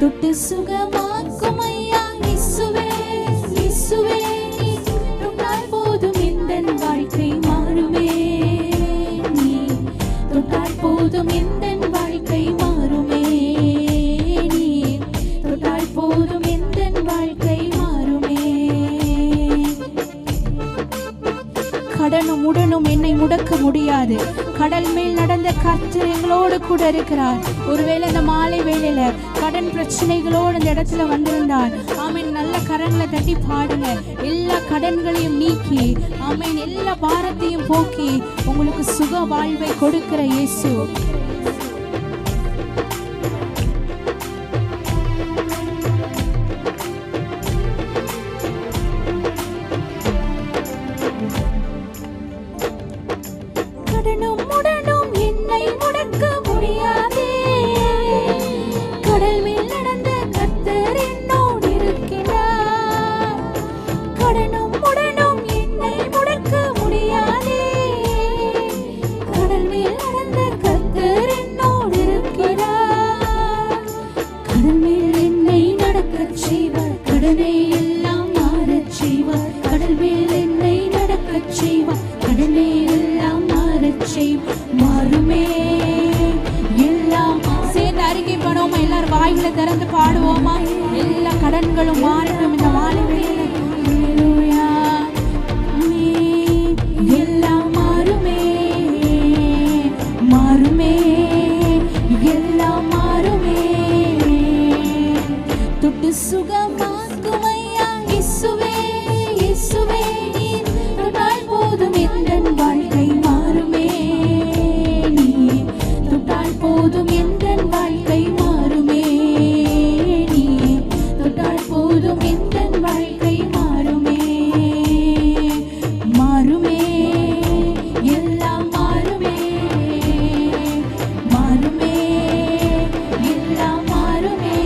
தொட்டு சுகமாக்கும் ஐயா இயேசுவே இயேசுவே தொட்டால் போதும் எந்தன் வாழ்க்கை மாறுமே நீ தொட்டால் போதும் எந்தன் வாழ்க்கை மாறுமே நீ தொட்டால் போதும் எந்தன் வாழ்க்கை மாறுமே. கடனும் உடனும் என்னை முடக்க முடியாது. கடல் மேல் நடந்த கர்த்தர் எங்களோடு கூட இருக்கிறார். ஒருவேளை இந்த மாலை வேளையில கடன் பிரச்சனைகளோடு இந்த இடத்துல வந்திருந்தார், ஆமீன், நல்ல கரங்களை தட்டி பாடுங்க. எல்லா கடன்களையும் நீக்கி, ஆமீன், எல்லா பாரத்தையும் போக்கி உங்களுக்கு சுக வாழ்வை கொடுக்கிற இயேசு. கடனும் உடனும் என்னை முடக்க முடியாதே. கடல் மேல் நடந்த கர்த்தர் என்னோடு இருக்கிறார். கடனும் உடனும் என்னை முடக்க முடியாதே. கடல் மேல் நடந்த கர்த்தர் என்னோடு இருக்கிறார். கடல் மேல் என்னை நடக்கச் செய்வார். கடனை எல்லாம் மாறச் செய்வார். கடல் மேல் என்னை நடக்கச் செய்வார். கடனை எல்லாம் மாறுமே. எல்லாம் சேர்ந்து அறிக்கை பண்ணுவோமா? எல்லாரும் வாய்களை திறந்து பாடுவோமா? எல்லா கடன்களும் மாறட்டும் இந்த மாலை வேளையில. எல்லாம் மாறுமே மாறுமே எல்லாம் மாறுமே. தொட்டு சுகமாக்கும் ஐயா இயேசுவே இயேசுவே தொட்டால் போதும் எந்தன் வாழ்க்கை மாறுமே நீ தொட்டால் போதும் எந்தன் வாழ்க்கை மாறுமே நீ தொட்டால் போதும் எந்தன் வாழ்க்கை மாறுமே மாறுமே எல்லாம் மாறுமே மாறுமே எல்லாம் மாறுமே.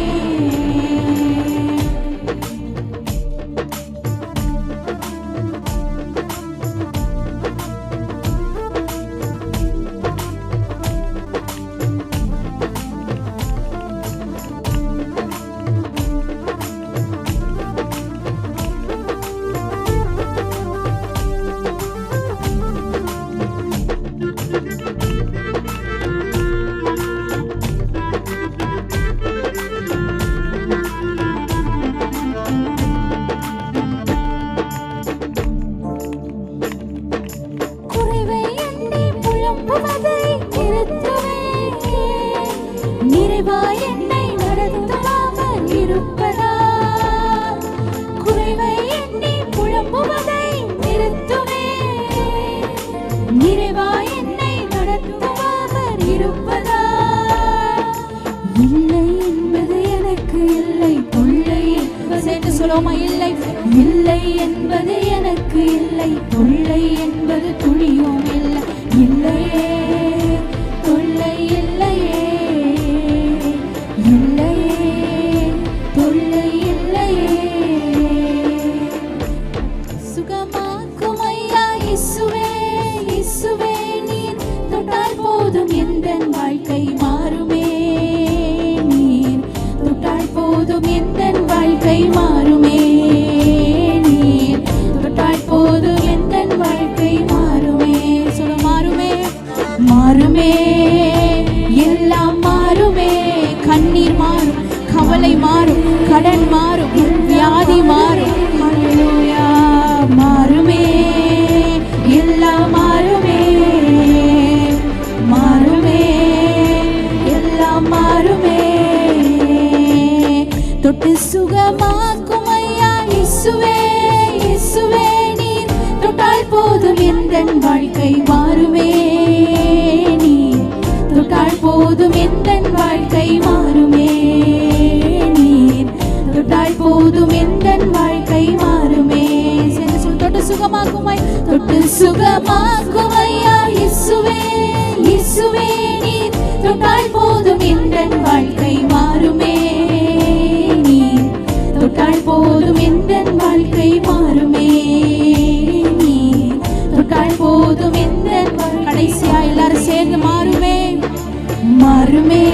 நிறைவாய் என்னை நடத்தாமல் இருப்பதா? குறைவை எண்ணி புலம்புவதை நிறுத்துவே. நிறைவாய் என்னை நடத்தாமல் இருப்பதா? இல்லை என்பது எனக்கு இல்லை, தொல்லை என்று சொல்லுவோமா? இல்லை இல்லை என்பது எனக்கு இல்லை, தொல்லை என்பது துளியும் இல்லை. இல்லையே தொல்லை இல்லையே இல்லையே தொல்லை இல்லையே. சுகமாக்கும் ஐயா இயேசுவே இயேசுவே நீர் தொட்டால் போதும் எந்தன் வாழ்க்கை மாறுமே நீர் தொட்டால் போதும் எந்தன் வாழ்க்கை மாறுமே நீர் தொட்டால் போதும் எந்தன் வாழ்க்கை மாறுமே. சொல்ல மாறுமே மாறுமே எல்லாம் மாறுமே. கண்ணீர் மாறும், கவலை மாறும், கடன் மாறும், வியாதி மாறும். ஹல்லேலூயா. மாறுமே எல்லாம் மாறுமே மாறுமே எல்லாம் மாறுமே. தொட்டு சுகமாக்கும் ஐயா இயேசுவே இயேசுவே நீர் தொட்டால் போதும் எந்தன் வாழ்க்கை மாறுமே நீ தொட்டால் போதும் எந்தன் வாழ்க்கை மாறுமே நீர் தொட்டால் போதும் எந்தன் வாழ்க்கை மாறுமே. தொட்டு சுகமாக்குமை தொட்டு சுகமாக்குமையா இயேசுவே இயேசுவே நீர் தொட்டால் போதும் எந்தன் வாழ்க்கை மாறுமே நீர் தொட்டால் போதும் எந்தன் வாழ்க்கை மாறுமே நீர் தொட்டால் போதும் எந்தன். கடைசியா எல்லாரும் சேர்ந்து மாறுமே மாறுமே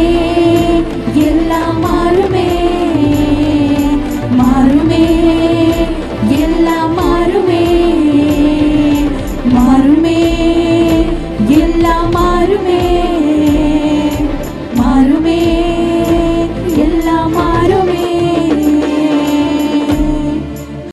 எல்லாம் மாறுமே. வருமே